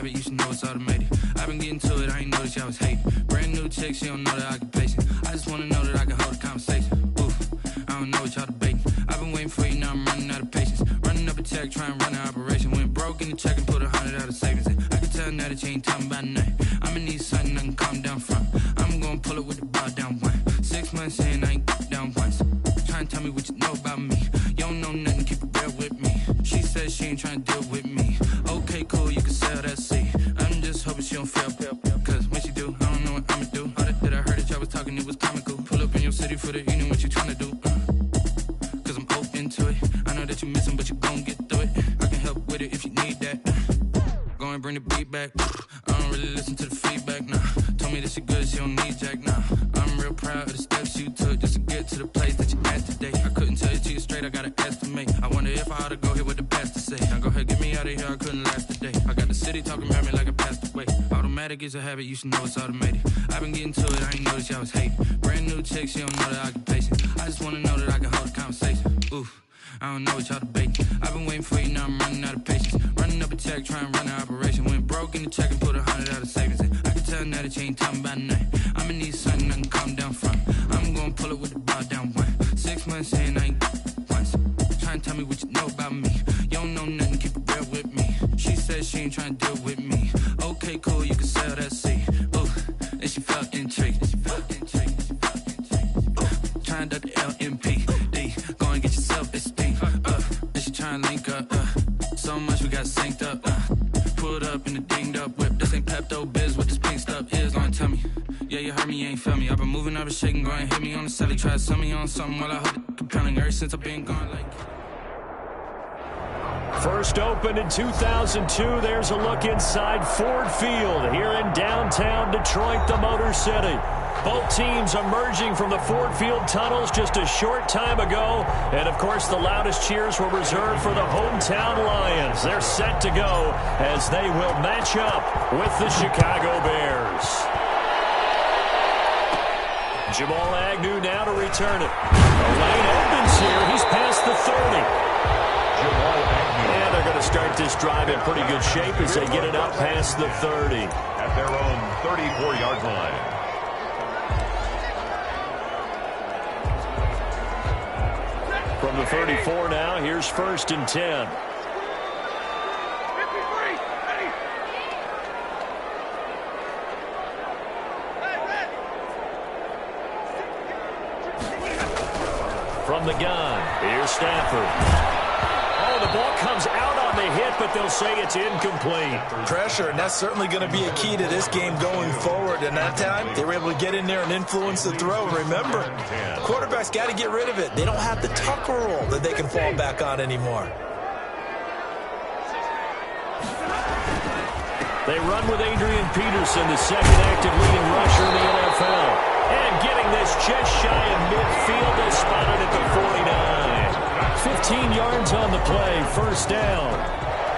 have it, you should know it's automated. I've been getting to it, I ain't noticed y'all was hating. Brand new chick, she don't know the occupation. I just wanna know that I can hold a conversation. Ooh, I don't know what y'all debating. I've been waiting for you, now I'm running out of patience. Running up a check, trying to run an operation. Went broke in the check and put 100 out of savings in. I can tell now that you ain't talking about nothing. I'ma need something I can calm down from. I'm gonna pull it with the bar down one. 6 months in, I ain't down once. Trying to tell me what you know about me. You don't know nothing, keep it real with me. She says she ain't trying to deal with me. Okay, cool, you can sell that seat. I'm just hoping she don't fail. Cause when she do, I don't know what I'ma do. All that I heard that y'all was talking, it was comical. Pull up in your city for the evening, what you trying to do? Cause I'm open to it. I know that you missing, but you gon' get through it. I can help with it if you need that. Go and bring the beat back. I don't really listen to the feedback, nah. Told me that she good, she don't need jack, nah. I'm real proud of the steps you took just to get to the place that you at today. I couldn't tell you to you straight, I gotta estimate. I wonder if I ought to go here with the best to say. Now go ahead, get me out of here, I couldn't last today. I got the city talking about me like I passed away. Automatic is a habit, you should know it's automated. I've been getting to it, I ain't noticed y'all was hating. Brand new chick, she don't know the occupation. I just wanna know that I can hold a conversation. Ooh, I don't know what y'all debating. I've been waiting for you, now I'm running out of patience. Running up a check, trying to run an operation. Went broke in the check and put 100 out of savings in. I can tell now that you ain't talking about nothing. I'ma need something I can calm down from. I'm gonna pull it with the bar down one. 6 months in, I ain't once. Trying to tell me what you know about me. You don't know nothing, keep it real with me. She says she ain't trying to deal with me. Okay, cool, you can sell that seat. Ooh, and she felt intrigued. Trying to duck the LMPD. Go and get yourself esteem. And she trying to link up. So much we got synced up. Pulled up in the dinged up whip. This ain't Pepto Biz, what this pink stuff is. Don't tell me. Yeah, you heard me, you ain't feel me. I've been moving, I've been shaking. Go and hit me on the celly. Try to sell me on something while I hold it compelling. Ever since I've been gone like... First opened in 2002, there's a look inside Ford Field here in downtown Detroit, the Motor City. Both teams emerging from the Ford Field tunnels just a short time ago. And, of course, the loudest cheers were reserved for the hometown Lions. They're set to go as they will match up with the Chicago Bears. Jamal Agnew now to return it. The lane opens here. He's past the 30. And they're going to start this drive in pretty good shape as they get it up past the 30. At their own 34-yard line. From the 34 now, here's 1st and 10. From the gun, here's Stafford. The ball comes out on the hit, but they'll say it's incomplete. Pressure, and that's certainly going to be a key to this game going forward. And that time, they were able to get in there and influence the throw. Remember, quarterbacks got to get rid of it. They don't have the tucker roll that they can fall back on anymore. They run with Adrian Peterson, the second active leading rusher in the NFL. And getting this just shy of midfield, they spotted at the 49. 15 yards on the play, 1st down.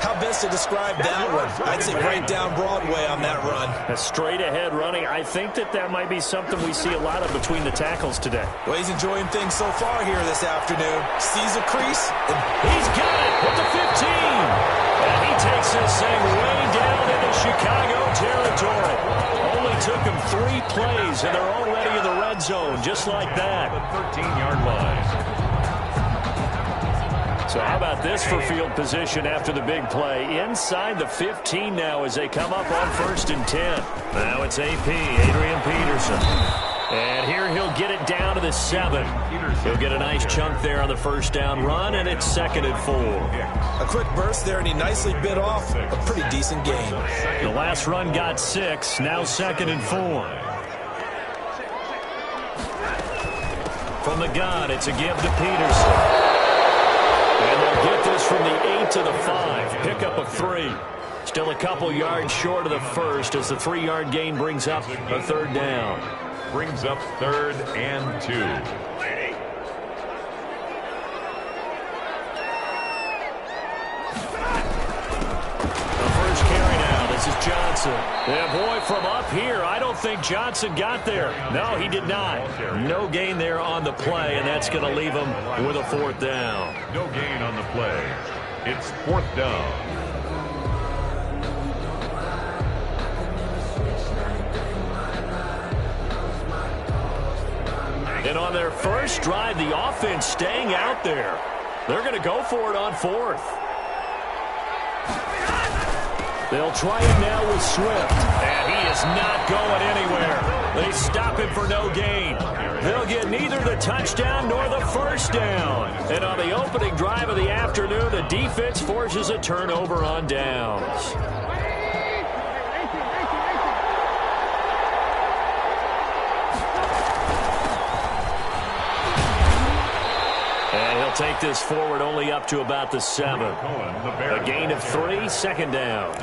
How best to describe that one? I'd say right down Broadway on that run. A straight-ahead running. I think that might be something we see a lot of between the tackles today. Well, he's enjoying things so far here this afternoon. Sees a crease. And he's got it at the 15. And he takes this thing way down into Chicago territory. Only took him 3 plays, and they're already in the red zone, just like that. The 13-yard line. So how about this for field position after the big play? Inside the 15 now as they come up on 1st and 10. Now it's AP, Adrian Peterson. And here he'll get it down to the 7. He'll get a nice chunk there on the 1st down run, and it's 2nd and 4. A quick burst there, and he nicely bit off a pretty decent game. The last run got 6, now 2nd and 4. From the gun, it's a give to Peterson. And they'll get this from the 8 to the 5. Pick up of 3. Still a couple yards short of the 1st as the 3-yard gain brings up a 3rd down. Brings up 3rd and 2. The first carry now. This is Johnson. Yeah, boy, from up here, I don't think Johnson got there. No, he did not. No gain there on the play, and that's going to leave him with a 4th down. No gain on the play. It's 4th down. And on their first drive, the offense staying out there. They're going to go for it on fourth. They'll try it now with Swift. And he is not going anywhere. They stop him for no gain. They'll get neither the touchdown nor the first down. And on the opening drive of the afternoon, the defense forces a turnover on downs. Take this forward only up to about the 7. A gain of 3, second down.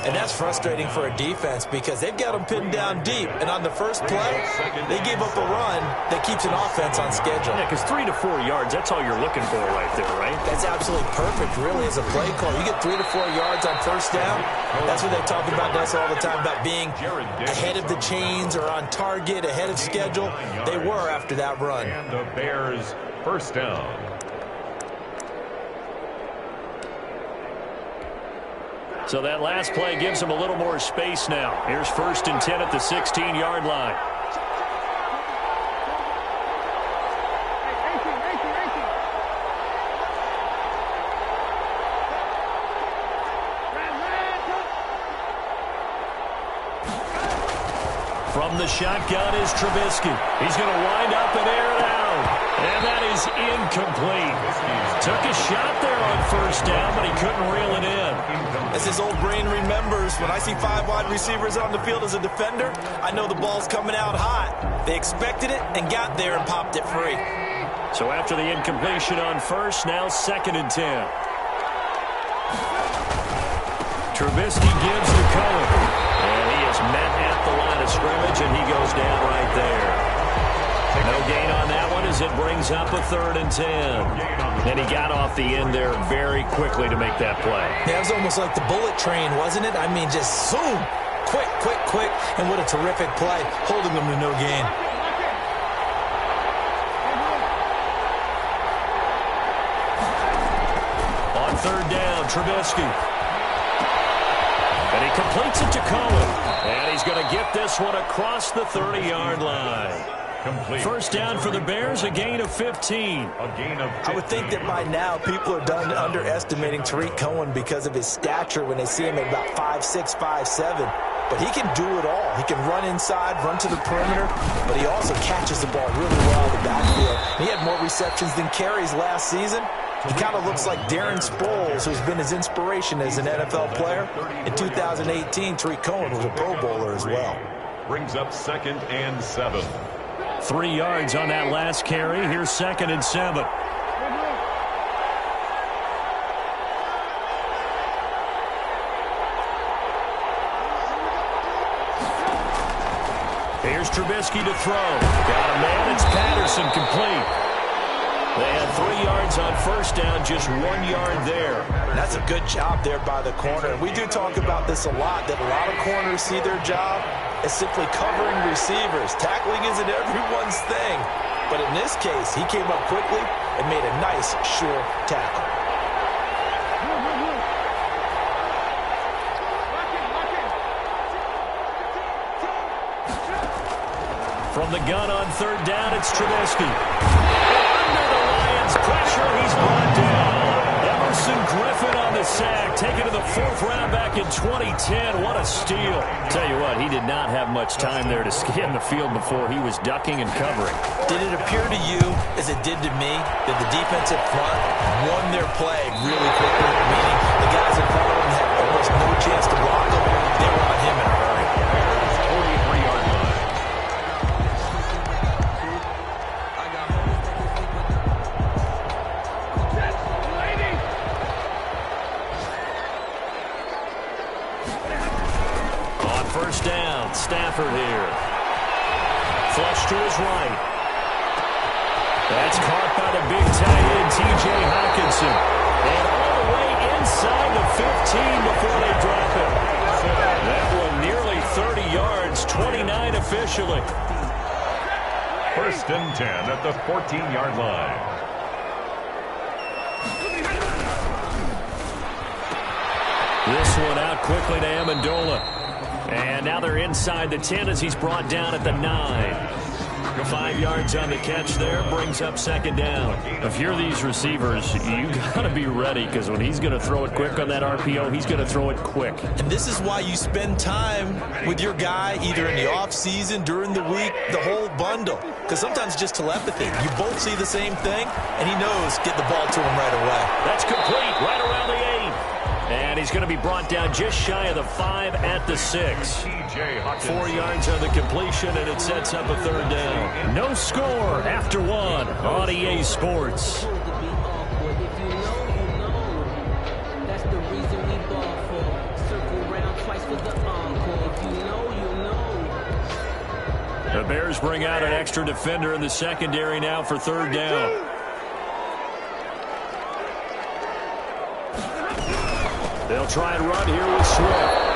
And that's frustrating for a defense because they've got them pinned down deep. And on the first play, they gave up a run that keeps an offense on schedule. Yeah, because 3 to 4 yards, that's all you're looking for right there, right? That's absolutely perfect, really, as a play call. You get 3 to 4 yards on first down. That's what they talk about us all the time, about being ahead of the chains or on target, ahead of schedule. They were after that run. And the Bears first down. So that last play gives them a little more space now. Here's 1st and 10 at the 16-yard line. From the shotgun is Trubisky. He's going to wind up and air it out. And that is incomplete. Took a shot there on first down, but he couldn't reel it in. As his old brain remembers, when I see 5 wide receivers on the field as a defender, I know the ball's coming out hot. They expected it and got there and popped it free. So after the incompletion on first, now 2nd and 10. Trubisky gives to Cohen. And he is met at the line of scrimmage, and he goes down right there. No gain on that one as it brings up a 3rd and 10. And he got off the end there very quickly to make that play. Yeah, it was almost like the bullet train, wasn't it? I mean, just zoom. Quick, quick, quick. And what a terrific play, holding them to no gain. On 3rd down, Trubisky. And he completes it to Cohen. And he's going to get this one across the 30-yard line. Complete. First down for the Bears, a gain of 15. A gain of 15. I would think that by now people are done underestimating Tariq Cohen because of his stature when they see him at about 5'6", 5'7". But he can do it all. He can run inside, run to the perimeter, but he also catches the ball really well in the backfield. He had more receptions than carries last season. He kind of looks like Darren Sproles, who's been his inspiration as an NFL player. In 2018, Tariq Cohen was a Pro Bowler as well. Brings up 2nd and 7. 3 yards on that last carry. Here's 2nd and 7. Here's Trubisky to throw. Got a man. It's Patterson, complete. They had 3 yards on first down, just 1 yard there. That's a good job there by the corner. And we do talk about this a lot, that a lot of corners see their job as simply covering receivers. Tackling isn't everyone's thing. But in this case, he came up quickly and made a nice, sure tackle. From the gun on 3rd down, it's Trubisky. Under the Lions' pressure, he's brought down. Emerson Griffin on the sack, taken to the 4th round back in 2010. What a steal. Tell you what, he did not have much time there to scan the field before he was ducking and covering. Did it appear to you, as it did to me, that the defensive front won their play really quickly? Meaning the guys in front of them had almost no chance to block him. They were on him in a hurry. 43-yard line. First down, Stafford here. Flush to his right. That's caught by the big tight end, T.J. Hawkinson. And all the way inside the 15 before they drop him. That one nearly 30 yards, 29 officially. 1st and 10 at the 14-yard line. This one out quickly to Amendola. And now they're inside the 10 as he's brought down at the 9. 5 yards on the catch there, brings up second down. If you're these receivers, you got to be ready, because when he's going to throw it quick on that RPO, he's going to throw it quick. And this is why you spend time with your guy either in the offseason, during the week, the whole bundle. Because sometimes just telepathy. You both see the same thing, and he knows get the ball to him right away. That's complete, right around the 8. And he's going to be brought down just shy of the 5 at the 6. 4 yards on the completion, and it sets up a third down. No score after 1 on EA Sports. The Bears bring out an extra defender in the secondary now for third down. They'll try and run here with Swift.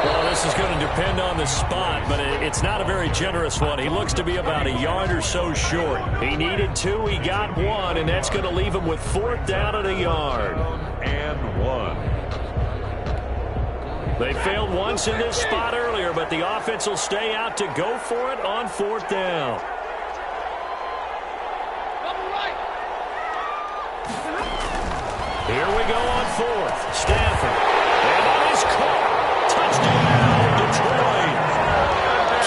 Well, this is going to depend on the spot, but it's not a very generous one. He looks to be about a yard or so short. He needed 2, he got 1, and that's going to leave him with 4th down at a yard. And 1. They failed once in this spot earlier, but the offense will stay out to go for it on 4th down. Here we go on 4th. Stafford. And that is caught. Touchdown, Detroit.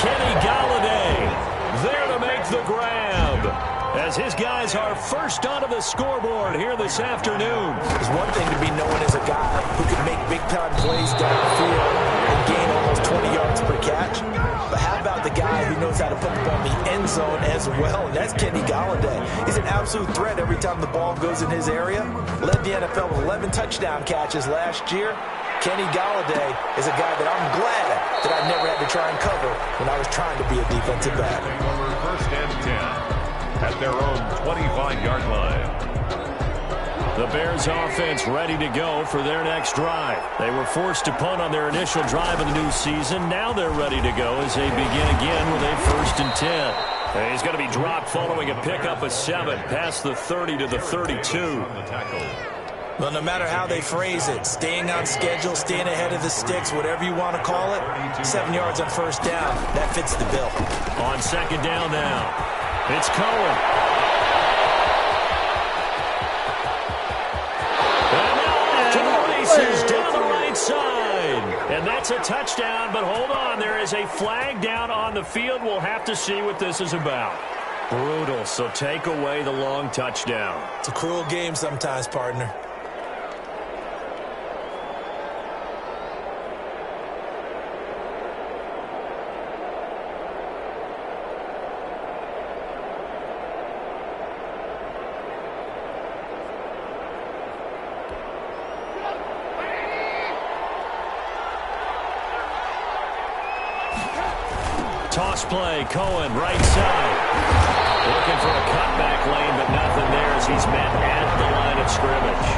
Kenny Galladay there to make the grab, as his guys are first onto the scoreboard here this afternoon. It's one thing to be known as a guy who can make big-time plays downfield and gain almost 20 yards per catch. But how about the guy who knows how to put the ball in the end zone as well? And that's Kenny Galladay. He's an absolute threat every time the ball goes in his area. Led the NFL with 11 touchdown catches last year. Kenny Galladay is a guy that I'm glad that I never had to try and cover when I was trying to be a defensive back. First and 10 at their own 25-yard line. The Bears offense ready to go for their next drive. They were forced to punt on their initial drive of the new season. Now they're ready to go as they begin again with a 1st and 10. And he's going to be dropped following a pickup of 7 past the 30 to the 32. Well, no matter how they phrase it, staying on schedule, staying ahead of the sticks, whatever you want to call it, 7 yards on 1st down, that fits the bill. On 2nd down now, it's Cohen. And now to the races down the right side. And that's a touchdown, but hold on, there is a flag down on the field. We'll have to see what this is about. Brutal, so take away the long touchdown. It's a cruel game sometimes, partner. Toss play, Cohen, right side. Looking for a cutback lane, but nothing there as he's met at the line of scrimmage.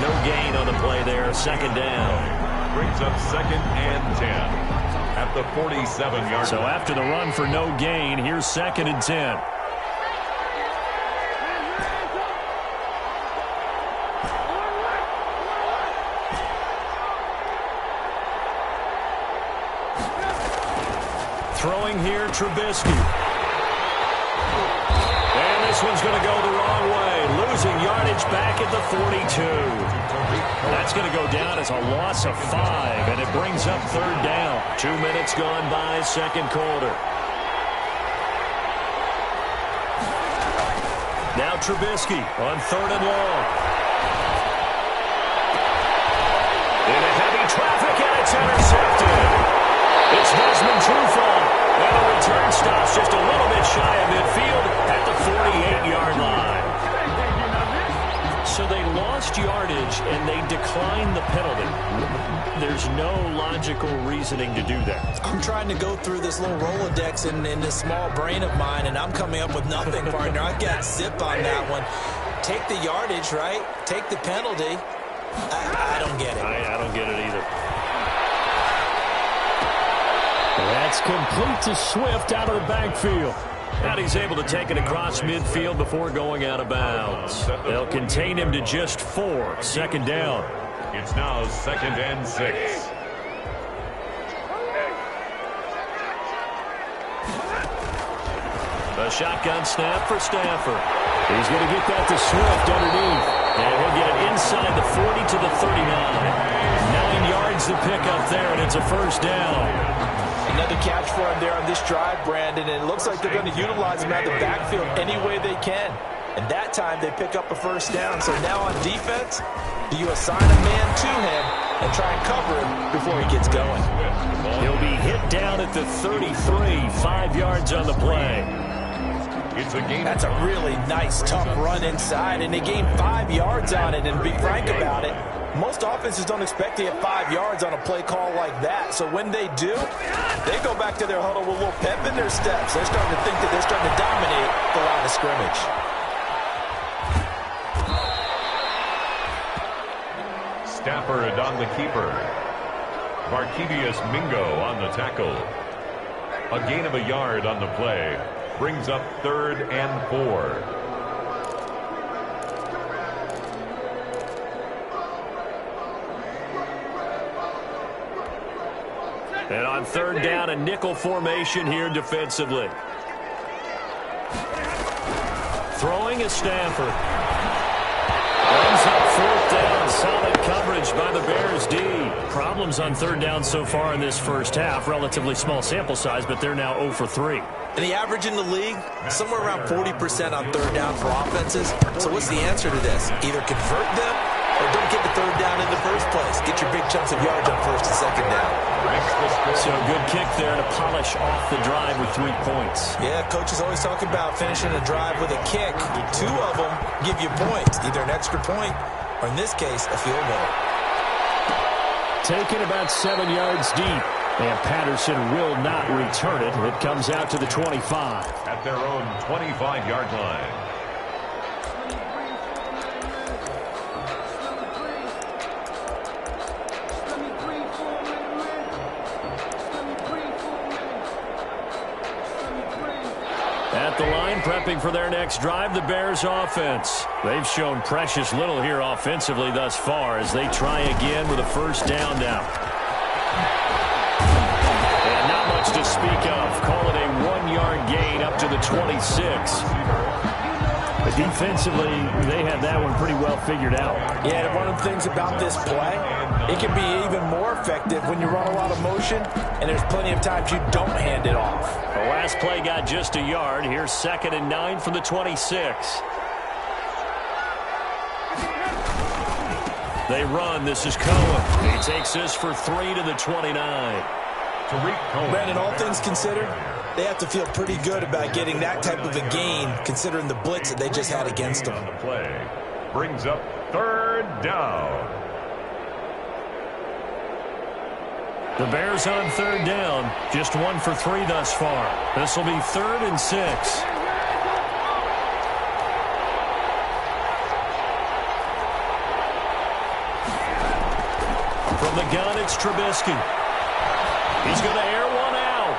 No gain on the play there, 2nd down. Brings up 2nd and 10 at the 47-yard line. So after the run for no gain, here's 2nd and 10. Throwing here, Trubisky. And this one's going to go the wrong way. Losing yardage back at the 42. That's going to go down as a loss of 5, and it brings up 3rd down. 2 minutes gone by, 2nd quarter. Now Trubisky on 3rd and long. Into heavy traffic, and it's intercepted. It's Desmond Trufant, and the return stops just a little bit shy of midfield at the 48-yard line. So they lost yardage, and they declined the penalty. There's no logical reasoning to do that. I'm trying to go through this little Rolodex in this small brain of mine, and I'm coming up with nothing, partner. I've got zip on that one. Take the yardage, right? Take the penalty. I don't get it. I don't get it either. That's complete to Swift out of the backfield. And he's able to take it across midfield before going out of bounds. They'll contain him to just 4. 2nd down. It's now 2nd and 6. A shotgun snap for Stafford. He's going to get that to Swift underneath. And he'll get it inside the 40 to the 39. 9 yards to pick up there, and it's a first down. Another catch for him there on this drive, Brandon, and it looks like they're going to utilize him out of the backfield any way they can. And that time they pick up a first down. So now on defense, do you assign a man to him and try and cover him before he gets going? He'll be hit down at the 33, 5 yards on the play. That's a really nice, tough run inside, and they gained 5 yards on it. And to be frank about it, most offenses don't expect to get 5 yards on a play call like that. So when they do, they go back to their huddle with a little pep in their steps. They're starting to think that they're starting to dominate the line of scrimmage. Stafford on the keeper. Marquinhos Mingo on the tackle. A gain of a yard on the play. Brings up 3rd and 4. And on 3rd down, a nickel formation here defensively. Throwing is Stafford. Runs up 4th down. Solid coverage by the Bears D. Problems on 3rd down so far in this first half. Relatively small sample size, but they're now 0 for 3. And the average in the league, somewhere around 40% on 3rd down for offenses. So what's the answer to this? Either convert them or don't get the 3rd down in the first place. Get your big chunks of yards on 1st and 2nd down. So good kick there to polish off the drive with 3 points. Yeah, coaches always talk about finishing a drive with a kick. 2 of them give you points, either an extra point or in this case, a field goal. Taken about 7 yards deep. And Patterson will not return it. It comes out to the 25. At their own 25-yard line. At the line, prepping for their next drive, the Bears offense. They've shown precious little here offensively thus far as they try again with a first down now. To speak of. Call it a 1-yard gain up to the 26. But defensively, they had that one pretty well figured out. Yeah, and one of the things about this play, it can be even more effective when you run a lot of motion, and there's plenty of times you don't hand it off. The last play got just a yard. Here's 2nd and 9 from the 26. They run. This is Cohen. He takes this for 3 to the 29. Brandon, all things considered, they have to feel pretty good about getting that type of a gain, considering the blitz that they just had against them. The play brings up 3rd down. The Bears on 3rd down, just 1 for 3 thus far. This will be 3rd and 6. From the gun, it's Trubisky. He's going to air one out.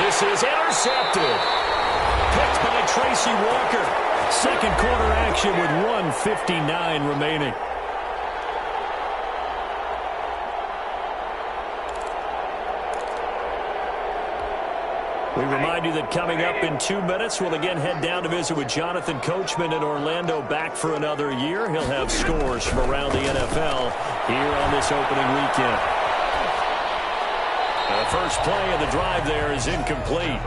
This is intercepted. Picked by Tracy Walker. 2nd quarter action with 1:59 remaining. We remind you that coming up in 2 minutes, we'll again head down to visit with Jonathan Coachman in Orlando, back for another year. He'll have scores from around the NFL here on this opening weekend. The first play of the drive there is incomplete.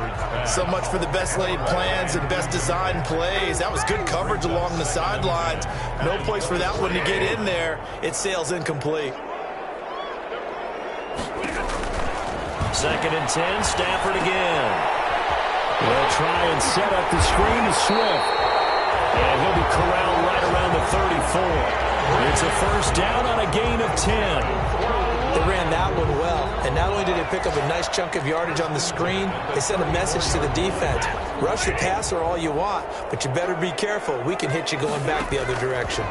So much for the best laid plans and best designed plays. That was good coverage along the sidelines. No place for that one to get in there. It sails incomplete. 2nd and 10, Stafford again. They'll try and set up the screen to Swift. And he'll be corralled right around the 34. It's a first down on a gain of 10. They ran that one well, and not only did they pick up a nice chunk of yardage on the screen, they sent a message to the defense. Rush the passer all you want, but you better be careful. We can hit you going back the other direction. A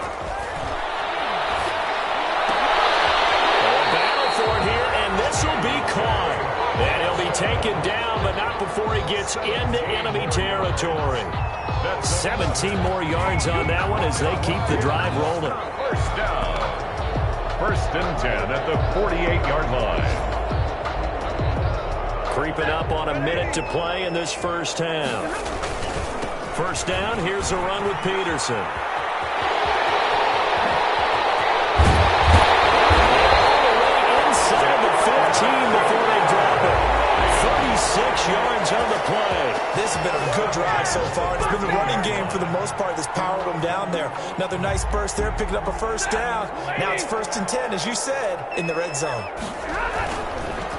battle for it here, and this will be caught. And he'll be taken down, but not before he gets into enemy territory. 17 more yards on that one as they keep the drive rolling. First down. 1st and 10 at the 48-yard line. Creeping up on a minute to play in this first half. First down, here's a run with Peterson. Inside the 15 before they drop it. 36 yards on the play. This has been a good drive so far. It's been the running game for the most part that's powered them down there. Another nice burst there, picking up a first down. Now it's 1st and 10, as you said, in the red zone.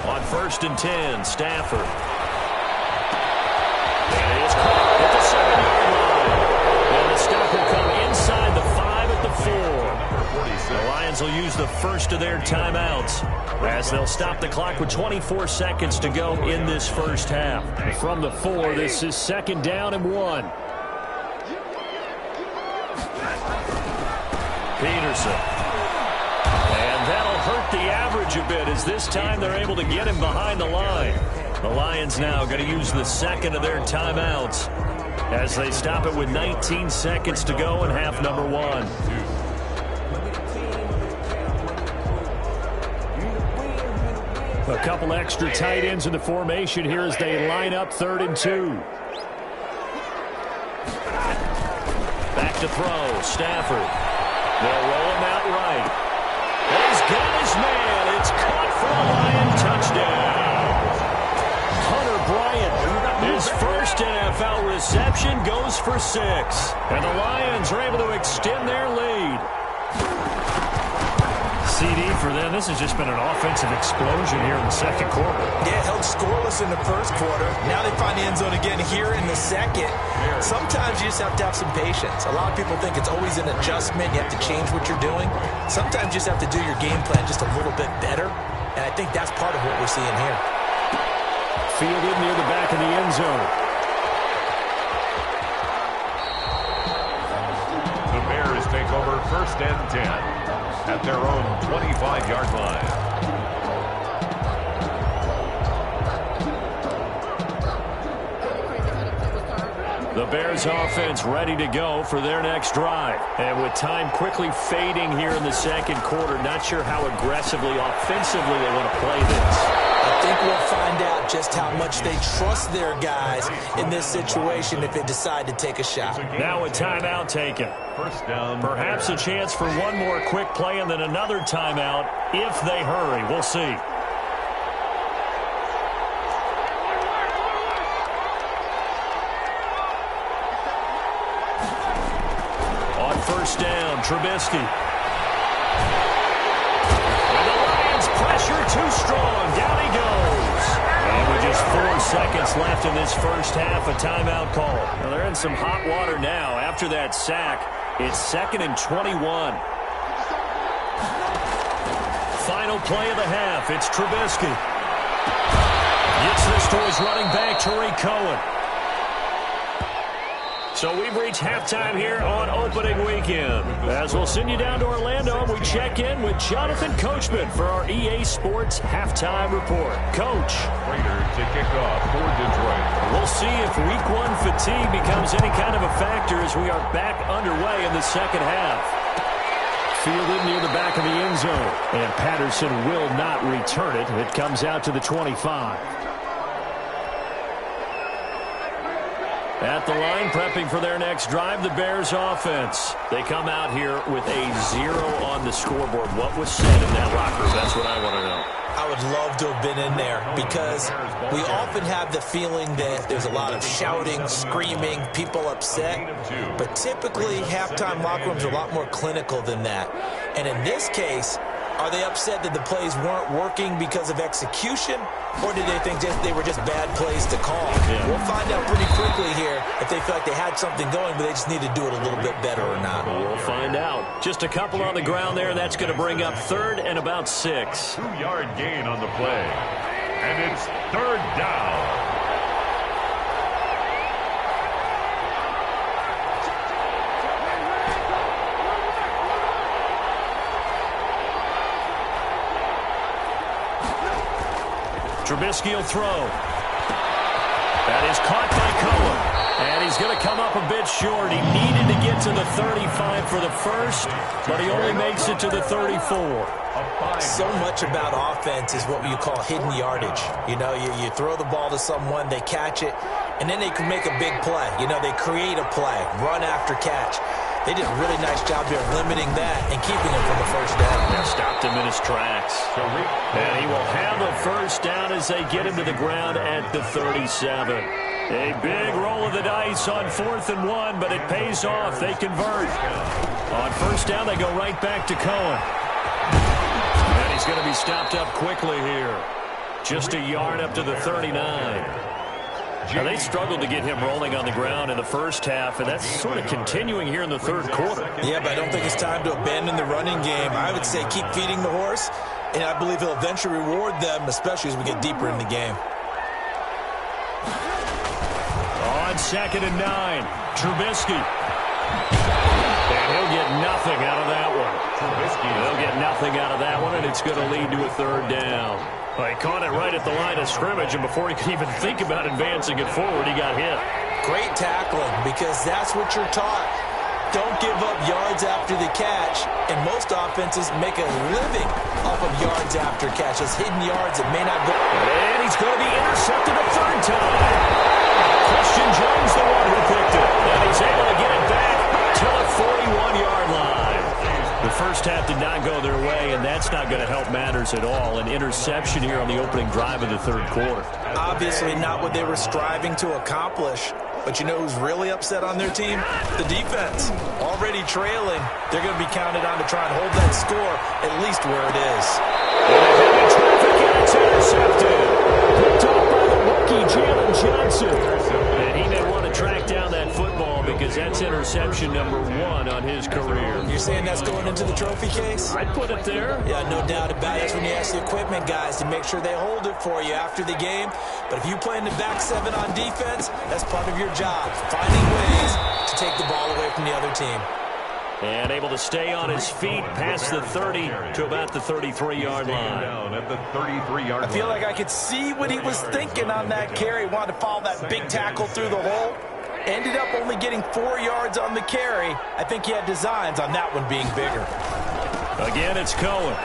On 1st and 10, Stafford. And he is caught at the 7-yard line. And the stop will come inside the 5 at the 4. The Lions will use the first of their timeouts as they'll stop the clock with 24 seconds to go in this first half. From the 4, this is 2nd down and 1. Peterson. And that'll hurt the average a bit as this time they're able to get him behind the line. The Lions now going to use the second of their timeouts as they stop it with 19 seconds to go in half number 1. A couple extra tight ends in the formation here as they line up 3rd and 2. Back to throw, Stafford. They'll roll him out right. And he's got his man. It's caught for a Lion touchdown. Hunter Bryant, his first NFL reception, goes for 6. And the Lions are able to extend their lead. CD for them. This has just been an offensive explosion here in the second quarter. Yeah, held scoreless in the first quarter. Now they find the end zone again here in the second. Sometimes you just have to have some patience. A lot of people think it's always an adjustment. You have to change what you're doing. Sometimes you just have to do your game plan just a little bit better. And I think that's part of what we're seeing here. Fielded near the back of the end zone. The Bears take over 1st and 10. At their own 25-yard line. The Bears offense ready to go for their next drive. And with time quickly fading here in the second quarter, not sure how aggressively, offensively they want to play this. I think we'll find out just how much they trust their guys in this situation if they decide to take a shot. Now a timeout taken. First down. Perhaps a chance for one more quick play and then another timeout if they hurry. We'll see. On 1st down, Trubisky. And the Lions pressure too strong. Down he goes. And with just 4 seconds left in this first half, a timeout call. Well, they're in some hot water now after that sack. It's 2nd and 21. Final play of the half. It's Trubisky. Gets this to his running back, Tariq Cohen. So we've reached halftime here on opening weekend. As we'll send you down to Orlando, we check in with Jonathan Coachman for our EA Sports Halftime Report. Coach. Raiders to kick off for Detroit. We'll see if Week 1 fatigue becomes any kind of a factor as we are back underway in the second half. Fielded near the back of the end zone. And Patterson will not return it. It comes out to the 25. At the line, prepping for their next drive, the Bears offense. They come out here with a 0 on the scoreboard. What was said in that locker room? That's what I want to know. I would love to have been in there because we often have the feeling that there's a lot of shouting, screaming, people upset. But typically, halftime locker rooms are a lot more clinical than that. And in this case, are they upset that the plays weren't working because of execution, or did they think they were just bad plays to call? Yeah. We'll find out pretty quickly here if they feel like they had something going, but they just need to do it a little bit better or not. We'll find out. Just a couple on the ground there. That's going to bring up 3rd and about 6. 2-yard gain on the play. And it's 3rd down. Trubisky will throw. That is caught by Cohen. And he's going to come up a bit short. He needed to get to the 35 for the first, but he only makes it to the 34. So much about offense is what you call hidden yardage. You know, you throw the ball to someone, they catch it, and then they can make a big play. You know, they create a play, run after catch. They did a really nice job there limiting that and keeping him from the first down. They stopped him in his tracks. And he will have a first down as they get him to the ground at the 37. A big roll of the dice on 4th and 1, but it pays off. They convert. On first down, they go right back to Cohen. And he's going to be stopped up quickly here. Just a yard up to the 39. Now, they struggled to get him rolling on the ground in the first half, and that's sort of continuing here in the third quarter. Yeah, but I don't think it's time to abandon the running game. I would say keep feeding the horse, and I believe he'll eventually reward them, especially as we get deeper in the game. On 2nd and 9, Trubisky. And he'll get nothing out of that one. He'll get nothing out of that one, and it's going to lead to a third down. Well, he caught it right at the line of scrimmage, and before he could even think about advancing it forward, he got hit. Great tackling, because that's what you're taught. Don't give up yards after the catch, and most offenses make a living off of yards after catch. Those hidden yards that may not go. And he's going to be intercepted a third time. Christian Jones, the one who picked it, and he's able to get it back to the 41-yard line. The first half did not go their way, and that's not going to help matters at all. An interception here on the opening drive of the third quarter. Obviously not what they were striving to accomplish. But you know who's really upset on their team? The defense. Already trailing, they're going to be counted on to try and hold that score at least where it is. And a heavy traffic, and it's intercepted. Picked off by the rookie, Jalen Johnson. And he may want to track down that football because that's interception number 1 on his career. You're saying that's going into the trophy case? I'd put it there. Yeah, no doubt about it. That's when you ask the equipment guys to make sure they hold it for you after the game. But if you play in the back 7 on defense, that's part of your job, finding ways to take the ball away from the other team. And able to stay on his feet past the 30 to about the 33-yard line. I feel like I could see what he was thinking on that carry. Wanted to follow that big tackle through the hole. Ended up only getting 4 yards on the carry. I think he had designs on that one being bigger. Again, it's Cohen.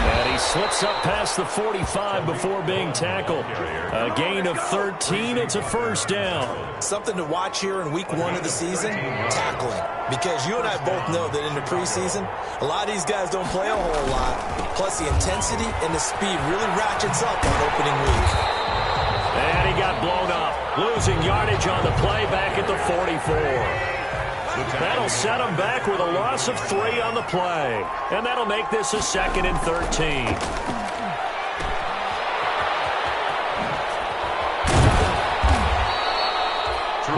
And he slips up past the 45 before being tackled. A gain of 13. It's a first down. Something to watch here in week 1 of the season, tackling. Because you and I both know that in the preseason, a lot of these guys don't play a whole lot. Plus, the intensity and the speed really ratchets up on opening week. And he got blown up. Losing yardage on the play back at the 44. That'll set him back with a loss of 3 on the play. And that'll make this a 2nd and 13.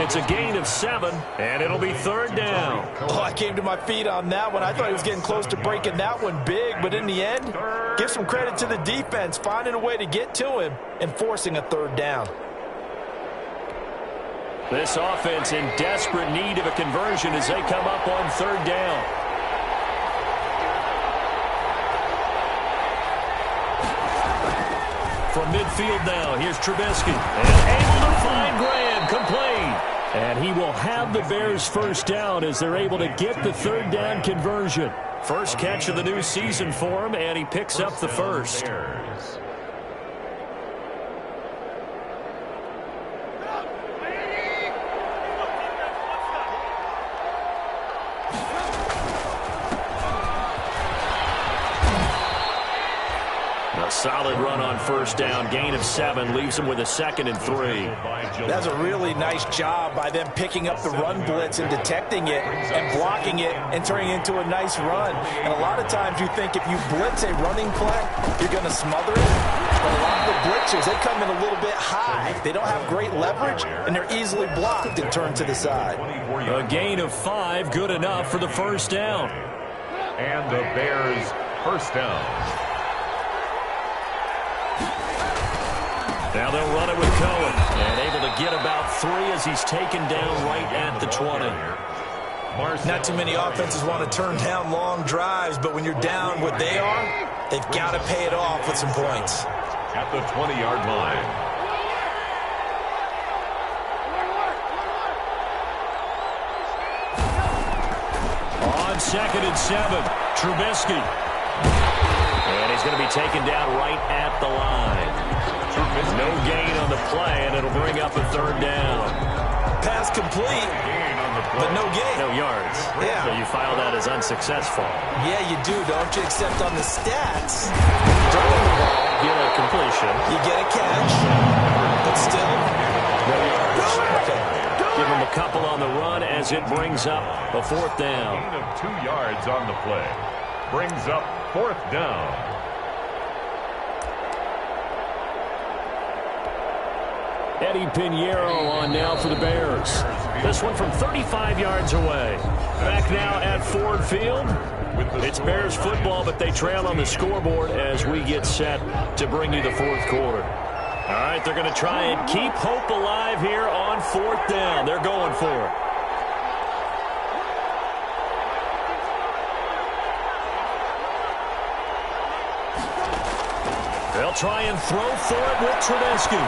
It's a gain of 7, and it'll be third down. Oh, I came to my feet on that one. I thought he was getting close to breaking that one big, but in the end, give some credit to the defense, finding a way to get to him and forcing a third down. This offense in desperate need of a conversion as they come up on third down. From midfield now, here's Trubisky. And able to find Graham, complete. And he will have the Bears first down as they're able to get the third down conversion. First catch of the new season for him, and he picks up the first. A solid run on first down, gain of 7, leaves him with a 2nd and 3. That's a really nice job by them picking up the run blitz and detecting it and blocking it and turning it into a nice run. And a lot of times you think if you blitz a running play, you're going to smother it. But a lot of the blitzers, they come in a little bit high. They don't have great leverage, and they're easily blocked and turned to the side. A gain of 5, good enough for the first down. And the Bears first down. Now they'll run it with Cohen, and able to get about 3 as he's taken down right at the 20. Not too many offenses want to turn down long drives, but when you're down what they are, they've got to pay it off with some points. At the 20-yard line. on 2nd and 7. Trubisky. And he's going to be taken down right at the line. No gain on the play, and it'll bring up a 3rd down. Pass complete, but no gain. No yards. Yeah. So you file that as unsuccessful. Yeah, you do, don't you? Except on the stats, throwing the ball, You get a completion. you get a catch, but still, No yards. okay. Give him a couple on the run as it brings up a 4th down. Gain of 2 yards on the play. Brings up 4th down. Eddie Pinheiro on now for the Bears. This one from 35 yards away. Back now at Ford Field. It's Bears football, but they trail on the scoreboard as we get set to bring you the 4th quarter. All right, they're going to try and keep hope alive here on 4th down. They're going for it. They'll try and throw for it with Trubisky.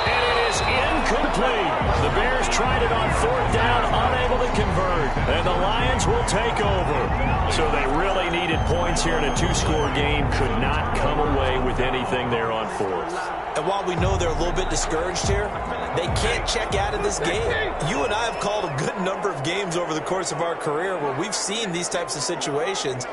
And it is incomplete. The Bears tried it on 4th down, unable to convert. And the Lions will take over. So they really needed points here in a 2-score game. Could not come away with anything there on 4th. And while we know they're a little bit discouraged here, they can't check out of this game. You and I have called a good number of games over the course of our career where we've seen these types of situations.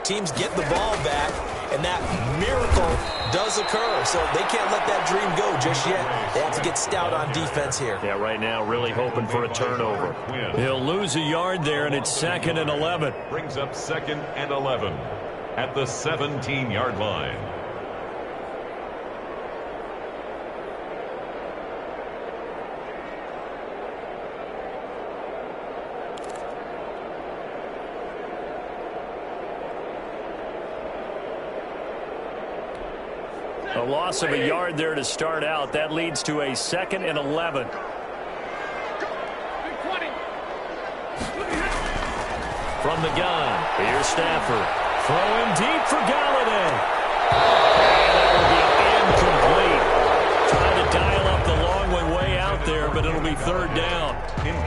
Teams get the ball back, and that miracle does occur. So they can't let that dream go just yet. They have to get stout on defense here. Yeah, right now really hoping for a turnover. He'll lose a yard there, and it's 2nd and 11. Brings up 2nd and 11 at the 17-yard line. A loss of a yard there to start out. That leads to a 2nd and 11. From the gun, here's Stafford. Throwing deep for Galladay. And that will be incomplete. Trying to dial up the long way out there, but it'll be 3rd down.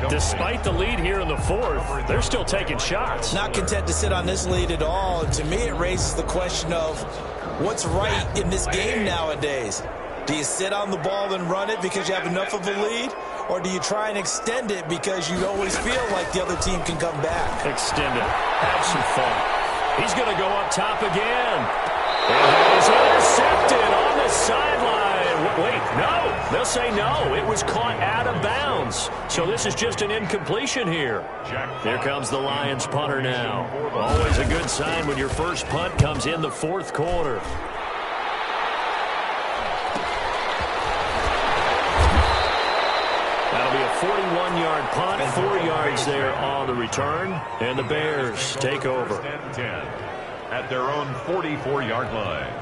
Despite the lead here in the 4th, they're still taking shots. Not content to sit on this lead at all. And to me, it raises the question of what's right in this game nowadays. Do you sit on the ball and run it because you have enough of a lead? Or do you try and extend it because you always feel like the other team can come back? Extend it. Have some fun. He's going to go up top again. And he's intercepted on the sideline. Wait, no. They'll say no. It was caught out of bounds. So this is just an incompletion here. Here comes the Lions punter now. Always a good sign when your first punt comes in the 4th quarter. That'll be a 41-yard punt, 4 yards there on the return, and the Bears take over. 10 at their own 44-yard line.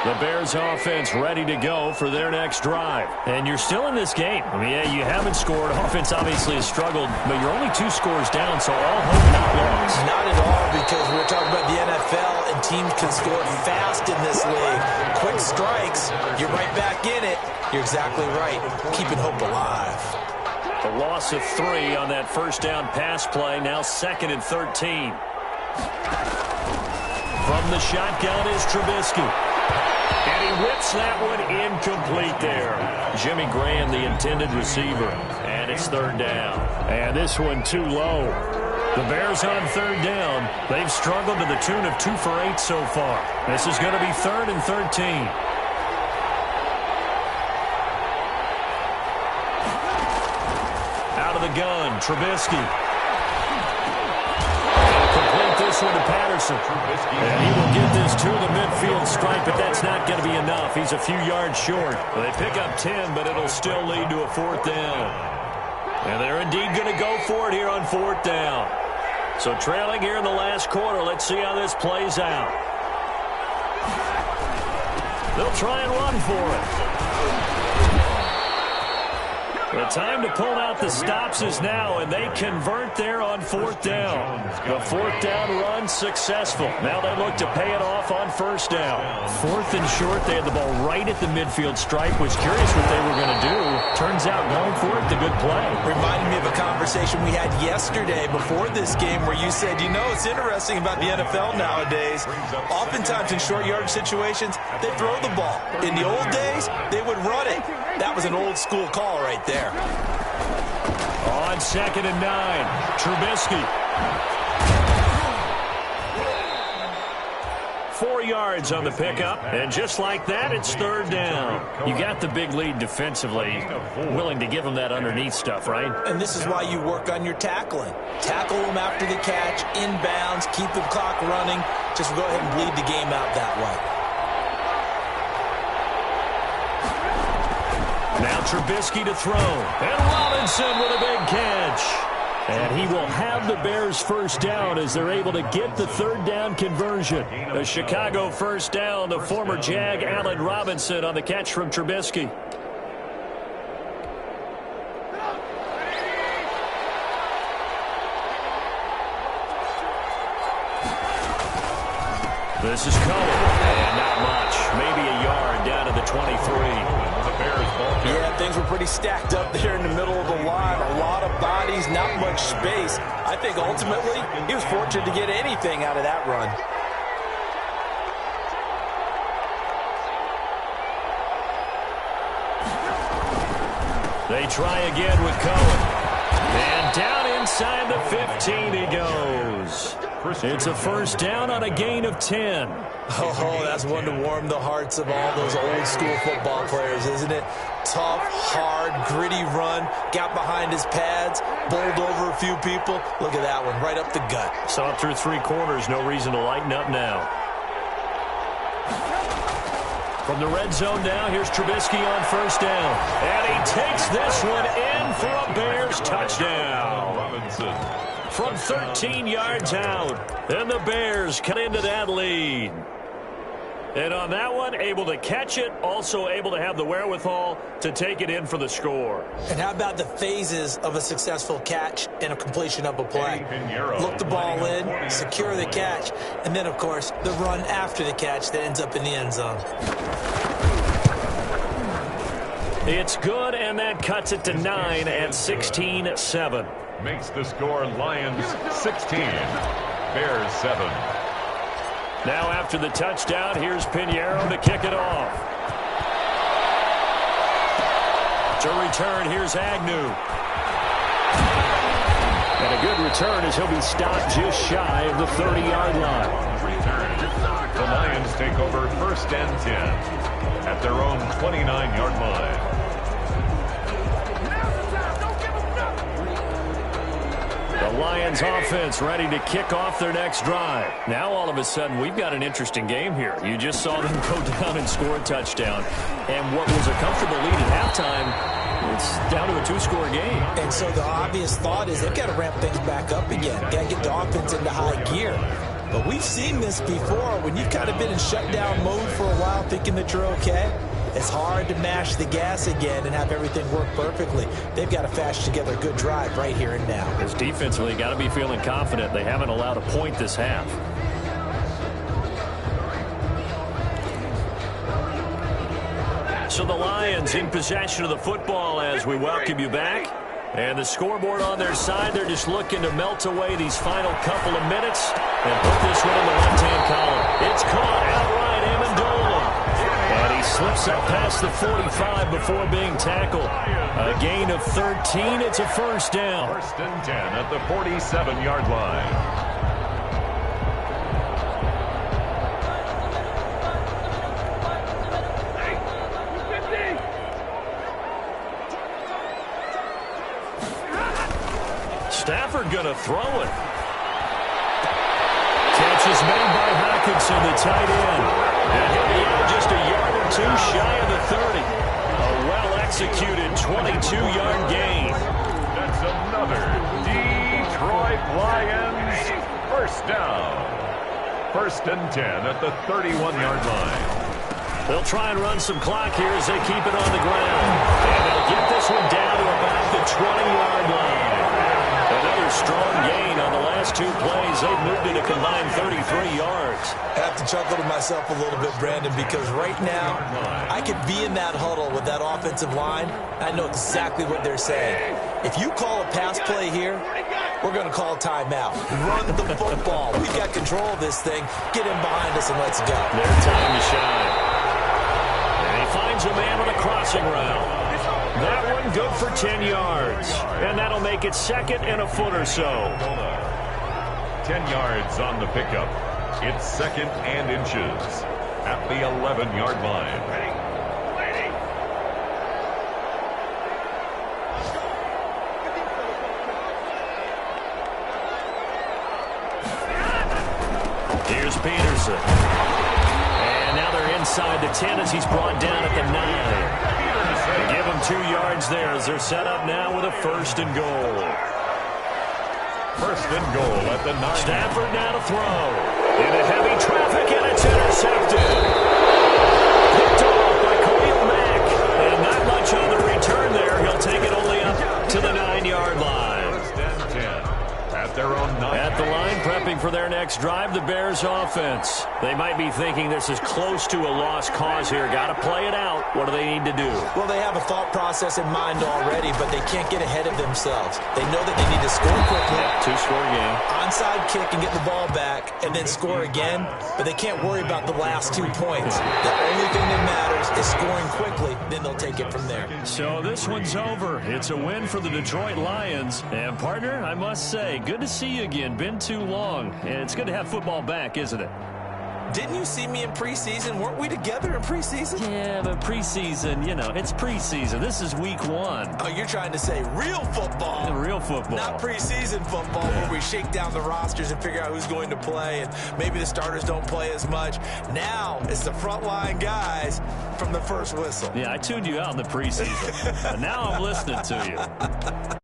The Bears offense ready to go for their next drive. And you're still in this game. I mean, yeah, you haven't scored. Offense obviously has struggled, but you're only 2 scores down, so all hope not lost. Not at all, because we're talking about the NFL, and teams can score fast in this league. Quick strikes, you're right back in it. You're exactly right. Keeping hope alive. A loss of 3 on that first down pass play. Now 2nd and 13. From the shotgun is Trubisky. And he whips that one incomplete there. Jimmy Graham, the intended receiver. And it's 3rd down. And this one too low. The Bears on 3rd down. They've struggled to the tune of 2 for 8 so far. This is going to be 3rd and 13. Out of the gun, Trubisky. This one to Patterson. And he will get this to the midfield stripe, but that's not going to be enough. He's a few yards short. Well, they pick up 10, but it'll still lead to a 4th down. And they're indeed going to go for it here on 4th down. So trailing here in the last quarter. Let's see how this plays out. They'll try and run for it. The time to pull out the stops is now, and they convert there on 4th down. The 4th down run successful. Now they look to pay it off on 1st down. 4th and short, they had the ball right at the midfield stripe. Was curious what they were going to do. Turns out going for it, the good play. Reminded me of a conversation conversation we had yesterday before this game where you said, you know, it's interesting about the NFL nowadays. Oftentimes in short yardage situations, they throw the ball. In the old days, they would run it. That was an old school call right there. On 2nd and 9, Trubisky. 4 yards on the pickup, and just like that, it's 3rd down. You got the big lead defensively, willing to give them that underneath stuff, right? And this is why you work on your tackling. Tackle them after the catch, inbounds, keep the clock running. Just go ahead and bleed the game out that way. Now Trubisky to throw, and Robinson with a big catch. And he will have the Bears first down as they're able to get the 3rd down conversion. The Chicago first down, the former Jag Allen Robinson on the catch from Trubisky. This is Cohen, and not much. Maybe a yard down to the 23. Yeah, things were pretty stacked up there in the middle of the line. A lot of bodies, not much space. I think ultimately he was fortunate to get anything out of that run. They try again with Cohen. And down inside the 15 he goes. It's a first down on a gain of 10. Oh, that's one to warm the hearts of all those old school football players, isn't it? Tough, hard, gritty run, got behind his pads, bowled over a few people. Look at that one, right up the gut. Saw it through 3 quarters, no reason to lighten up now. From the red zone now, here's Trubisky on first down. And he takes this one in for a Bears touchdown. Robinson. From 13 yards out. And the Bears cut into that lead. And on that one, able to catch it, also able to have the wherewithal to take it in for the score. And how about the phases of a successful catch and a completion of a play? Look the ball in, secure the catch, and then, of course, the run after the catch that ends up in the end zone. It's good, and that cuts it to 9 at 16-7. Makes the score Lions 16, Bears 7. Now after the touchdown, here's Pinheiro to kick it off. To return, here's Agnew. And a good return as he'll be stopped just shy of the 30-yard line. Return. The Lions take over 1st and 10 at their own 29-yard line. The Lions offense ready to kick off their next drive. Now all of a sudden we've got an interesting game here. You just saw them go down and score a touchdown. And what was a comfortable lead at halftime, it's down to a 2-score game. And so the obvious thought is they've got to ramp things back up again. Got to get the offense into high gear. But we've seen this before when you've kind of been in shutdown mode for a while thinking that you're okay. It's hard to mash the gas again and have everything work perfectly. They've got to fashion together a good drive right here and now. As defensively, got to be feeling confident. They haven't allowed a point this half. So the Lions in possession of the football as we welcome you back. And the scoreboard on their side, they're just looking to melt away these final couple of minutes and put this one in the left-hand column. It's caught outright, Amendola. And he slips up past the 45 before being tackled. A gain of 13. It's a first down. 1st and 10 at the 47-yard line. Stafford going to throw it. Catch is made by Hockenson, the tight end. And he'll be out just a yard or two shy of the 30. A well-executed 22-yard gain. That's another Detroit Lions first down. 1st and 10 at the 31-yard line. They'll try and run some clock here as they keep it on the ground. And they'll get this one down to about the 20-yard line. Another strong gain on the last 2 plays. They've moved it a combined 33 yards. I have to chuckle to myself a little bit, Brandon, because right now I could be in that huddle with that offensive line. I know exactly what they're saying. If you call a pass play here, we're going to call timeout. Run the football. We've got control of this thing. Get him behind us and let's go. Their time to shine. And he finds a man on a crossing route. That one good for 10 yards. And that'll make it 2nd and a foot or so. 10 yards on the pickup. It's 2nd and inches at the 11-yard line. Here's Peterson. And now they're inside the 10 as he's brought down at the 9. They give him 2 yards there as they're set up now with a 1st and goal. 1st and goal at the 9. Stafford now to throw. Into heavy traffic, and it's intercepted. Picked off by Khalil Mack. And not much on the return there. He'll take it only up to the 9-yard line. 1st and 10 at their own 9. At the line, prepping for their next drive, the Bears offense. They might be thinking this is close to a lost cause here. Got to play it out. What do they need to do? Well, they have a thought process in mind already, but they can't get ahead of themselves. They know that they need to score quickly. Yeah, 2-score game. Onside kick and get the ball back and then score again, but they can't worry about the last 2 points. The only thing that matters is scoring quickly, then they'll take it from there. So this one's over. It's a win for the Detroit Lions. And, partner, I must say, good to see you again. Been too long. And it's good to have football back, isn't it? Didn't you see me in preseason? Weren't we together in preseason? Yeah, but preseason, it's preseason. This is week 1. Oh, you're trying to say real football. Real football. Not preseason football where we shake down the rosters and figure out who's going to play, and maybe the starters don't play as much. Now it's the frontline guys from the first whistle. Yeah, I tuned you out in the preseason. But now I'm listening to you.